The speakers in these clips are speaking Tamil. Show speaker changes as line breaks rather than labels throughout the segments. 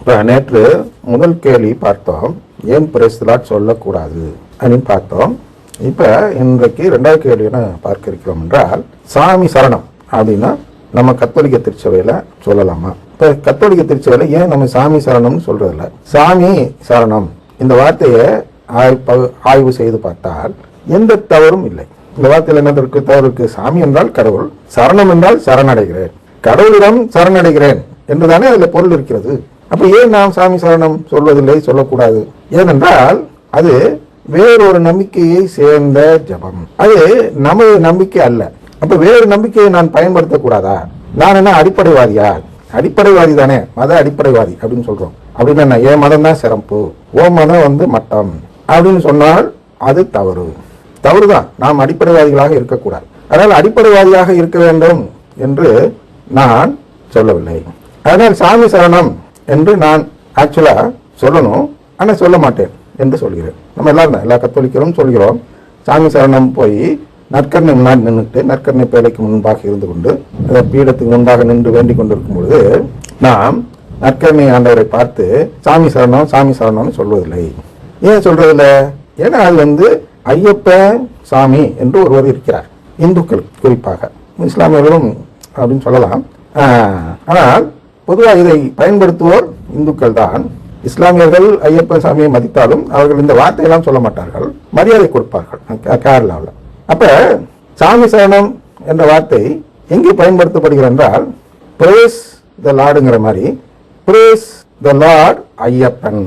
இப்போ நேற்று முதல் கேள்வி பார்த்தோம், ஏன் பிரைஸ் தி லார்ட் சொல்லக்கூடாது அப்படின்னு பார்த்தோம். இப்போ இன்றைக்கு ரெண்டாவது கேள்வி என்ன பார்க்க இருக்கிறோம் என்றால், சாமி சரணம் அப்படின்னா நம்ம கத்தோலிக்க திருச்சபையில் சொல்லலாமா? இப்போ கத்தோலிக்க திருச்சபையில் ஏன் நம்ம சாமி சரணம்னு சொல்றதில்ல? சாமி சரணம் இந்த வார்த்தையை ஆய்வு செய்து பார்த்தால் எந்த தவறும் இல்லை. இந்த வார்த்தையில் என்ன தவறு இருக்கு? சாமி என்றால் கடவுள், சரணம் என்றால் சரணடைகிறேன், கடவுளிடம் சரணடைகிறேன் என்றுதானே அதில் பொருள் இருக்கிறது. அப்ப ஏன் நாம் சாமி சரணம் சொல்வதில்லை, சொல்லக்கூடாது? ஏனென்றால் அது வேறொரு நம்பிக்கையை சேர்ந்த ஜபம், அது நமது நம்பிக்கை அல்ல. அப்ப வேறு நம்பிக்கையை நான் பயன்படுத்தக்கூடாதா? நான் என்ன அடிப்படைவாதியா? அடிப்படைவாதி தானே, மத அடிப்படைவாதி அப்படின்னு சொல்றோம். அப்படின்னா என் மதம் தான் சிறப்பு, ஓ மதம் மட்டம் அப்படின்னு சொன்னால் அது தவறுதான். நாம் அடிப்படைவாதிகளாக இருக்கக்கூடாது. அதனால் அடிப்படைவாதியாக இருக்க வேண்டும் என்று நான் சொல்லவில்லை. அதனால் சாமி சரணம் என்று நான் ஆக்சுவலா சொல்லணும், ஆனா சொல்ல மாட்டேன் என்று சொல்கிறேன். நம்ம எல்லா கத்தோலிக்கரும் சொல்கிறோம், சாமி சரணம் போய் நற்கரணை முன்னாடி நின்றுட்டு நற்கரணை பேழைக்கு முன்பாக இருந்து கொண்டு பீடத்துக்கு முன்பாக நின்று வேண்டிக் கொண்டிருக்கும் பொழுது நாம் நற்கரணை ஆண்டவரை பார்த்து சாமி சரணம் சாமி சரணம்னு சொல்வதில்லை. ஏன் சொல்றதில்ல? ஏன்னா அது ஐயப்ப சாமி என்று ஒருவர் இருக்கிறார், இந்துக்கள் குறிப்பாக, இஸ்லாமியர்களும் அப்படின்னு சொல்லலாம். ஆனால் பொதுவாக இதை பயன்படுத்துவோர் இந்துக்கள் தான். இஸ்லாமியர்கள் ஐயப்ப சாமியை மதித்தாலும் அவர்கள் இந்த வார்த்தையெல்லாம் சொல்ல மாட்டார்கள், மரியாதை கொடுப்பார்கள் கேரளாவில். அப்ப சாமி சரணம் என்ற வார்த்தை எங்கே பயன்படுத்தப்படுகிறது என்றால், பிரேஸ் த லார்டுங்கிற மாதிரி, பிரேஸ் த லார்ட் ஐயப்பன்,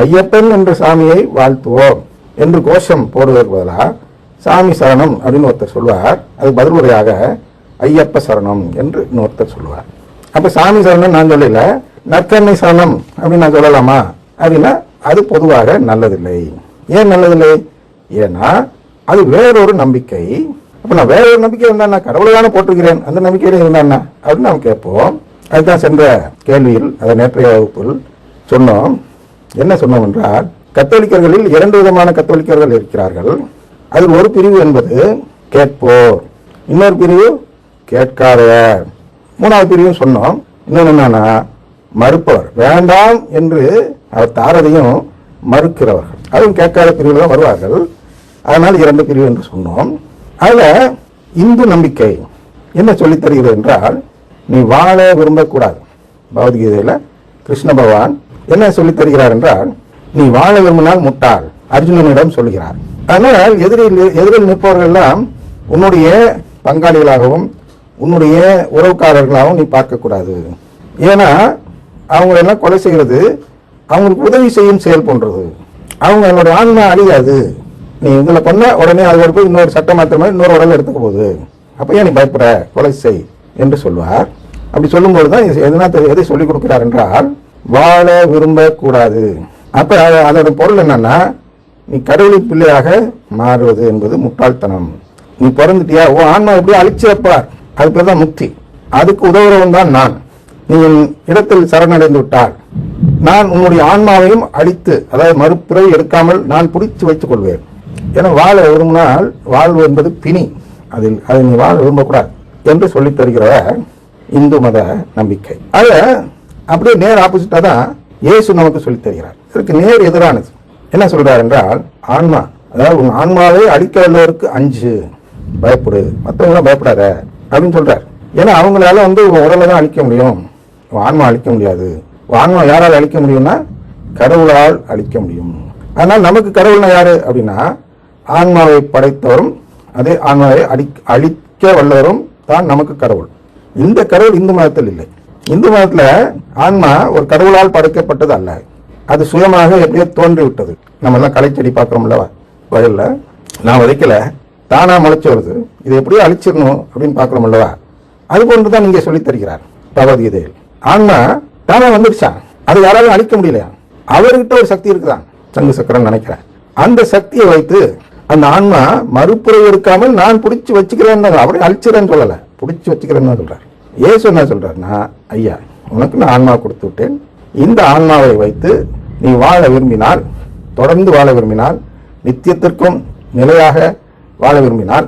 ஐயப்பன் என்ற சாமியை வாழ்த்துவோம் என்று கோஷம் போடுவதற்கு பதிலாக சாமி சரணம் அப்படின்னு ஒருத்தர் சொல்வார். அது பதில் உரையாக ஐயப்ப சரணம் என்று இன்னொருத்தர் சொல்லுவார். அப்ப சாமி சரணம் நான் சொல்லல, நற்கரணை சரணம் அப்படின்னு நான் சொல்லலாமா அப்படின்னா அது பொதுவாக நல்லதில்லை. ஏன் நல்லதில்லை? ஏன்னா அது வேறொரு நம்பிக்கை. அப்ப நான் வேறொரு நம்பிக்கை இருந்தா நான் கடவுளை தானே போட்டிருக்கிறேன், அந்த நம்பிக்கையில இருந்தா அப்படின்னு நாம் கேட்போம். அதுதான் சென்ற கேள்வியில், அதை நேற்றைய வகுப்பில் சொன்னோம். என்ன சொன்னோம் என்றால், கத்தோலிக்கர்களில் 2 விதமான கத்தோலிக்கர்கள் இருக்கிறார்கள். அதில் ஒரு பிரிவு என்பது கேட்போர், இன்னொரு பிரிவு கேட்காதவர், மூணாவது பிரிவு சொன்னோம். இன்னொன்று என்னன்னா மறுப்பவர், வேண்டாம் என்று அவர் தாரதையும் மறுக்கிறவர்கள், அதுவும் கேட்காத பிரிவில் தான் வருவார்கள். அதனால் 2 பிரிவு என்று சொன்னோம். அதுல இந்து நம்பிக்கை என்ன சொல்லி தருகிறது என்றால், நீ வாழ விரும்பக்கூடாது. பகவத்கீதையில கிருஷ்ண பகவான் என்ன சொல்லி தருகிறார் என்றால், நீ வாழ விரும்பினால் முட்டாள் அர்ஜுனனிடம் சொல்கிறார். அதனால் எதிரில் நிற்பவர்கள் எல்லாம் உன்னுடைய பங்காளிகளாகவும் உன்னுடைய உறவுக்காரர்களாகவும் நீ பார்க்கக்கூடாது. ஏன்னா அவங்களெல்லாம் கொலை செய்கிறது அவங்களுக்கு உதவி செய்யும் செயல் போன்றது. அவங்களுடைய ஆன்மா அழியாது. நீ இதுல பண்ண உடனே அது போய் இன்னொரு சட்டம் மாத்திரமே இன்னொரு உடல் எடுத்துக்க போகுது, அப்ப ஏன் நீ பயப்பட, கொலை செய் என்று சொல்வார். அப்படி சொல்லும்போது தான் எதை சொல்லிக் கொடுக்கிறார் என்றால், வாழ விரும்பக்கூடாது. அப்ப அதோட பொருள் என்னன்னா, நீ கடவுளின் பிள்ளையாக மாறுவது என்பது முட்டாள்தனம். நீ பிறந்துட்டியா, ஓ ஆன்மா எப்படியோ அழிச்சிருப்பார், அது பேர் தான் முக்தி. அதுக்கு உதவுறவன் தான் நான். நீ என் இடத்தில் சரணடைந்து விட்டால் நான் உன்னுடைய ஆன்மாவையும் அழித்து, அதாவது மறுபிறவி எடுக்காமல் நான் பிடிச்சு வைத்துக் கொள்வேன். ஏன்னா வாழ விரும்பினால் வாழ்வு என்பது பிணி, அதை நீ வாழ விரும்பக்கூடாது என்று சொல்லித் தருகிற இந்து மத நம்பிக்கை. அத அப்படியே நேர் ஆப்போசிட்டா தான் இயேசு நமக்கு சொல்லித் தருகிறார். இதற்கு நேர் எதிரானது. என்ன சொல்றார் என்றால், ஆன்மா, அதாவது உன் ஆன்மாவை அழிக்க வல்லவருக்கு அஞ்சு, பயப்படு, மற்றவங்களாம் பயப்படாத அப்படின்னு சொல்றார். ஏன்னா அவங்களால உடலை தான் அழிக்க முடியும், ஆன்மா அழிக்க முடியாது. ஆன்மா யாரால் அழிக்க முடியும்னா கடவுளால் அழிக்க முடியும். அதனால் நமக்கு கடவுள்னா யாரு அப்படின்னா, ஆன்மாவை படைத்தவரும் அதே ஆன்மாவை அழிக்க வல்லவரும் தான் நமக்கு கடவுள். இந்த கடவுள் இந்து மதத்தில் இல்லை. இந்து மதத்துல ஆன்மா ஒரு கடவுளால் படைக்கப்பட்டது அல்ல, அது சுயமாக எப்படியோ தோன்றிவிட்டது. நம்ம எல்லாம் களைச்செடி பார்க்கிறோம்ல வயல்ல, நான் விதைக்கல, தானா முளைச்சு வருது, இது எப்படியோ அழிச்சிடணும் அப்படின்னு பார்க்கிறோம் அல்லவா, அது போன்றுதான் நீங்க சொல்லித் தருகிறார் பகவத்கீதையில். ஆன்மா தானா வந்துடுச்சான், அதை யாராலும் அழிக்க முடியலையா, அவர்கிட்ட ஒரு சக்தி இருக்குதான், சங்கு சக்கரம் நினைக்கிறேன். அந்த சக்தியை வைத்து அந்த ஆன்மா மறுப்புறவு எடுக்காமல் நான் பிடிச்சி வச்சுக்கிறேன், அப்படியே அழிச்சிடறேன்னு சொல்லல, பிடிச்சி வச்சுக்கிறேன்னு சொல்றாரு. ஏசு என்ன சொல்றாருன்னா, ஐயா உனக்கு நான் ஆன்மா கொடுத்து விட்டேன், இந்த ஆன்மாவை வைத்து நீ வாழ விரும்பினால், தொடர்ந்து வாழ விரும்பினால், நித்தியத்திற்கும் நிலையாக வாழ விரும்பினால்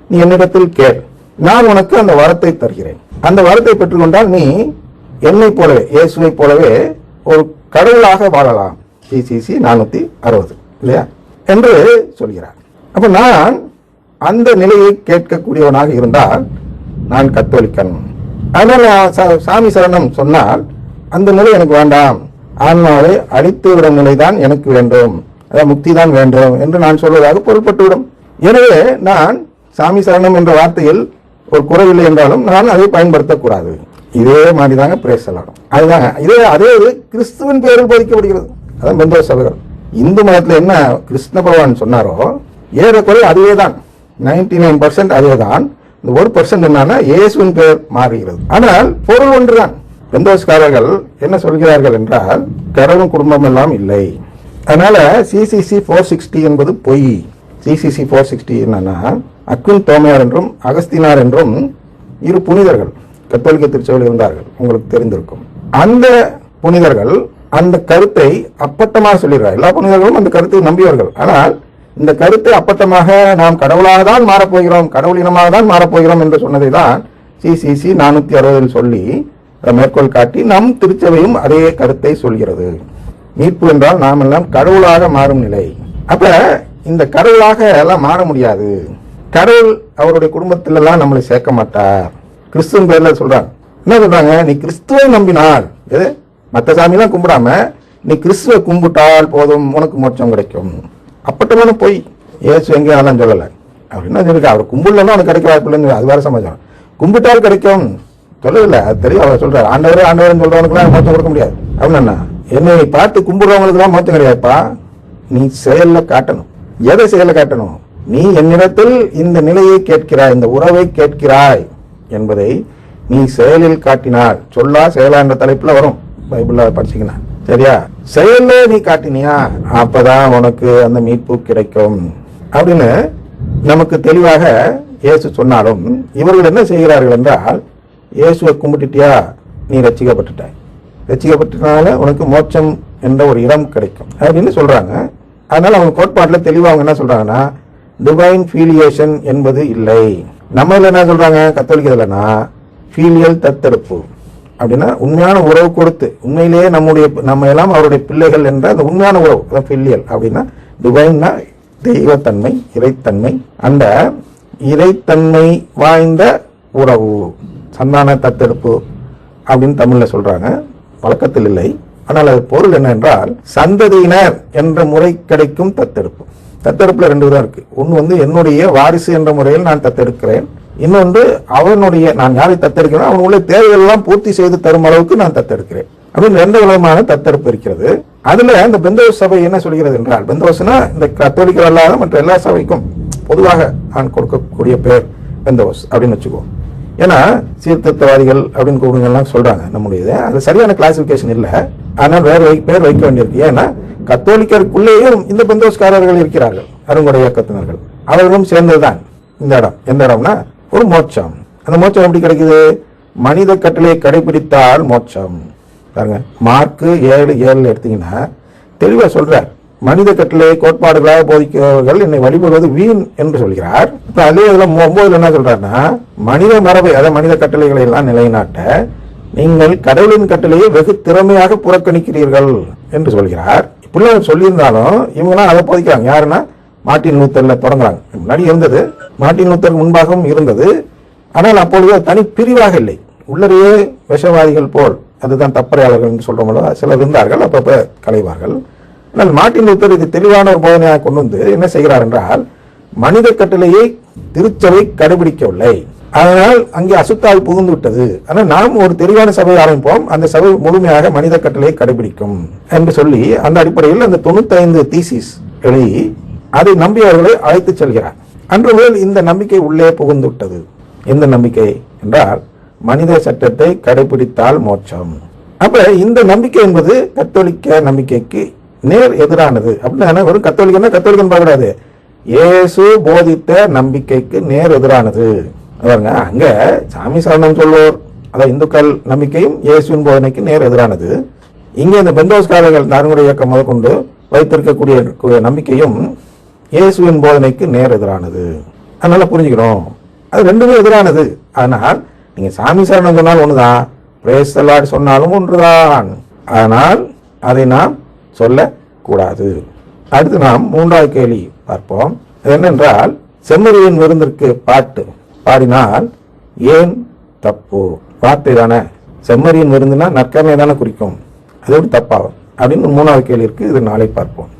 நீ என்னிடத்தில் கேள், நான் உனக்கு அந்த வரத்தை தருகிறேன். அந்த வரத்தை பெற்றுக்கொண்டால் நீ என்னை போலவே, இயேசுவை போலவே ஒரு கடவுளாக வாழலாம். சிசிசி 460 இல்லையா என்று சொல்கிறார். அப்ப நான் அந்த நிலையை கேட்கக்கூடியவனாக இருந்தால் நான் கத்தோலிக்கன். அதனால் சாமி சரணம் சொன்னால் அந்த நிலை எனக்கு வேண்டாம், ஆன்மாவை அழித்து விடும் நிலைதான் எனக்கு வேண்டும், அதாவது முக்தி தான் வேண்டும் என்று நான் சொல்வதாக பொருள்பட்டுவிடும். எனவே நான் சாமி சரணம் என்ற வார்த்தையில் ஒரு குறைவில்லை என்றாலும் நான் அதை பயன்படுத்தக்கூடாது. இதே மாதிரி தாங்க பிரேசலாடும். அதுதாங்க அதே கிறிஸ்துவின் பேரில் போதிக்கப்படுகிறது. அதான் பெந்தோஸ்து சபைகள். இந்து மதத்தில் என்ன கிருஷ்ண பகவான் சொன்னாரோ ஏறக்குறை அதுவே தான், 99% அதே தான். இந்த 1% என்னன்னா இயேசுவின் பெயர் மாறுகிறது. ஆனால் பொருள் ஒன்றுதான். பெந்தோஸ்காரர்கள் என்ன சொல்கிறார்கள் என்றால் கடவுள் குடும்பம் எல்லாம் இல்லை. அதனால சிசிசி 460 என்பது பொய். சிசிசி 460 என்னன்னா அக்வின் தோமையார் என்றும் அகஸ்தினார் என்றும் 2 புனிதர்கள் கத்தோலிக்க திருச்சபையில் இருந்தார்கள், உங்களுக்கு தெரிந்திருக்கும். அந்த புனிதர்கள் அந்த கருத்தை அப்பட்டமாக சொல்லிடுறார். எல்லா புனிதர்களும் அந்த கருத்தை நம்பியவர்கள். ஆனால் இந்த கருத்தை அப்பட்டமாக நாம் கடவுளாக தான் மாறப்போகிறோம், கடவுள் இனமாக தான் மாறப்போகிறோம் என்று சொன்னதை தான் சிசிசி 460 சொல்லி மேற்கோள் காட்டி நம் திருச்சபையும் அதே கருத்தை சொல்கிறது. மீட்பு என்றால் நாம் எல்லாம் கடவுளாக மாறும் நிலை. அப்ப இந்த கடவுளாக எல்லாம் மாற முடியாது. கடவுள் அவருடைய குடும்பத்திலெல்லாம் நம்மளை சேர்க்க மாட்டார். கிறிஸ்துவின் பேர்ல சொல்றாங்க. என்ன சொல்றாங்க? நீ கிறிஸ்துவை நம்பினால், மற்ற சாமியெல்லாம் கும்பிடாம நீ கிறிஸ்துவை கும்பிட்டால் போதும், உனக்கு மோட்சம் கிடைக்கும். அப்பட்டமான பொய். ஏசு எங்கே அதெல்லாம் சொல்லலை. அவர் என்ன சொல்லிருக்க, அவர் கும்பிடலாம் அவனுக்கு கிடைக்க வாய்ப்பு இல்லைன்னு அது வேற சமாச்சாரம். கும்பிட்டால் கிடைக்கும் சொல்லல, அது தெரியும். அவர் சொல்றாரு ஆண்டவர் ஆண்டவர் சொல்றவனுக்குலாம் மோட்சம் கொடுக்க முடியாது. அப்படின்னா என்னை பார்த்து கும்பிடுறவங்களுக்கு தான் மோட்சம் கிடையாதுப்பா. நீ செயல்ல காட்டணும். எதை செயல்ல காட்டணும்? நீ என்னிடத்தில் இந்த நிலையை கேட்கிறாய், இந்த உறவை கேட்கிறாய் என்பதை நீ செயலில் காட்டினார். சொல்லா செயலா என்ற தலைப்புல வரும், பைபிள்ல படிச்சீங்கன்னா. சரியா? செயல்ல நீ காட்டினியா, அப்பதான் உனக்கு அந்த மீட்பு கிடைக்கும் அப்படின்னு நமக்கு தெளிவாக இயேசு சொன்னாலும் இவர்கள் என்ன செய்கிறார்கள் என்றால், இயேசுவை கும்பிட்டுட்டியா நீ ரட்சிக்கப்பட்டுட்டாய், ரட்சிக்கப்பட்டனால உனக்கு மோட்சம் என்ற ஒரு இடம் கிடைக்கும் அப்படின்னு சொல்றாங்க. அதனால அவங்க கோட்பாட்டில் தெளிவாக அவங்க என்ன சொல்றாங்கன்னா, டிவைன் ஃபீலியேஷன் என்பது இல்லை. நம்ம என்ன சொல்றாங்க கத்தோலிக்கதுலன்னா, ஃபீலியல் தத்தெடுப்பு அப்படின்னா உண்மையான உறவு கொடுத்து உண்மையிலேயே நம்ம எல்லாம் அவருடைய பிள்ளைகள் என்ற அந்த உண்மையான உறவு ஃபிலியல் அப்படின்னா, டிவைன்னா தெய்வத்தன்மை, இறைத்தன்மை. அந்த இறைத்தன்மை வாய்ந்த உறவு சந்தான தத்தெடுப்பு அப்படின்னு தமிழ்ல சொல்றாங்க, வழக்கத்தில் இல்லை. ஆனால் அது பொருள் என்ன என்றால், சந்ததியினர் என்ற முறை கிடைக்கும் தத்தெடுப்பு. தத்தெடுப்புல 2 விதம் இருக்கு. ஒன்று என்னுடைய வாரிசு என்ற முறையில் நான் தத்தெடுக்கிறேன், இன்னொன்று அவனுடைய நான் யாரை தத்தெடுக்கிறேன் அவனுடைய தேவைகள் எல்லாம் பூர்த்தி செய்து தரும் அளவுக்கு நான் தத்தெடுக்கிறேன் அப்படின்னு 2 விதமான தத்தெடுப்பு இருக்கிறது. அதுல இந்த பெந்தோஸ் சபை என்ன சொல்கிறது என்றால், பெந்தோஸ்னா இந்த கத்தோலிக்கர் அல்லாத மற்ற எல்லா சபைக்கும் பொதுவாக நான் கொடுக்கக்கூடிய பெயர் பெந்தோஸ் அப்படின்னு வச்சுக்கோ. ஏன்னா சீர்திருத்தவாதிகள் அப்படின்னு கூடுங்கள்லாம் சொல்றாங்க நம்முடைய, அது சரியான கிளாசிபிகேஷன் இல்லை. ஆனால் வேற பேர் வைக்க வேண்டியிருக்கு. ஏன்னா கத்தோலிக்கருக்குள்ளேயும் இந்த பெந்தோஸ்காரர்கள் இருக்கிறார்கள், அருங்கொடை இயக்கத்தினர்கள். அவர்களும் சேர்ந்ததுதான் இந்த இடம். எந்த இடம்னா ஒரு மோட்சம். அந்த மோட்சம் எப்படி கிடைக்குது? மனித கட்டளையை கடைபிடித்தால் மோட்சம். பாருங்க, மார்க்கு 7:7 எடுத்தீங்கன்னா தெளிவா சொல்றார், மனித கட்டளை கோட்பாடுகளாக போதிக்கிறவர்கள் என்னை வழிபடுவது வீண் என்று சொல்கிறார். இப்ப அதே இதுல 9 என்ன சொல்றாருன்னா, மனித மரபை அதாவது மனித கட்டளைகளை எல்லாம் நிலைநாட்ட நீங்கள் கடவுளின் கட்டளையை வெகு திறமையாக புறக்கணிக்கிறீர்கள் என்று சொல்கிறார். இப்படிலாம் சொல்லியிருந்தாலும் இவங்கெல்லாம் அதை போதிக்கிறாங்க. யாருன்னா மார்ட்டின் லூத்தர்ல தொடங்குறாங்க. முன்னாடி இருந்தது, மார்ட்டின் லூத்தர் முன்பாகவும் இருந்தது. ஆனால் அப்பொழுது தனி பிரிவாக இல்லை, உள்ளரையே விஷவாதிகள் போல், அதுதான் தப்பறையாளர்கள் என்று சொல்றோம்ல, சிலர் இருந்தார்கள், அப்பப்ப கலைவார்கள். ஆனால் மார்ட்டின் லூத்தர் இது தெளிவான ஒரு போதனையாக கொண்டு வந்து என்ன செய்கிறார் என்றால், மனித கட்டளையை திருச்சபை கடைபிடிக்கவில்லை, அதனால் அங்கே அசுத்தாவி புகுந்து விட்டது. ஆனால் நாம் ஒரு தெளிவான சபையை ஆரம்பிப்போம், அந்த சபை முழுமையாக மனித கட்டளையை கடைபிடிக்கும் என்று சொல்லி அந்த அடிப்படையில் அந்த 95 தீசிஸ் எழுதி அதை நம்பியவர்களை அழைத்து செல்கிறார். அன்று முதல் இந்த நம்பிக்கை உள்ளே புகுந்து விட்டது. எந்த நம்பிக்கை என்றால், மனித சட்டத்தை கடைபிடித்தால் மோட்சம். அப்ப இந்த நம்பிக்கை என்பது கத்தோலிக்க நம்பிக்கைக்கு நேர் எதிரானது. அப்படின்னா வெறும் கத்தோலிக்கன்னா கத்தோலிக்கன் பார்க்கக்கூடாது, இயேசு போதித்த நம்பிக்கைக்கு நேர் எதிரானது. அங்க சாமி சரணம் சொல்வோர் அதாவது இந்துக்கள் நம்பிக்கையும் இயேசுவின் போதனைக்கு நேர் எதிரானது. இங்கே இந்த பெந்தோஸ்காரர்கள் அருங்கொடை இயக்கம் முதற்கொண்டு வைத்திருக்கக்கூடிய நம்பிக்கையும் இயேசுவின் போதனைக்கு நேர் எதிரானது. அதனால புரிஞ்சுக்கணும், அது ரெண்டுமே எதிரானது. ஆனால் நீங்க சாமி சரணம் சொன்னாலும் ஒண்ணுதான், பிரேஸ் தி லார்ட் சொன்னாலும் ஒன்றுதான். ஆனால் அதை நாம் சொல்லக்கூடாது. அடுத்து நாம் மூன்றாவது கேள்வி பார்ப்போம். என்னென்றால் செம்மறியின் விருந்திற்கு பாட்டு பாடினால் ஏன் தப்பு? வார்த்தை தானே, செம்மறியின் விருந்துனா நற்கருணை தானே குறிக்கும், அது எப்படி தப்பாகும் அப்படின்னு மூணாவது கேள்வி இருக்கு. இது நாளை பார்ப்போம்.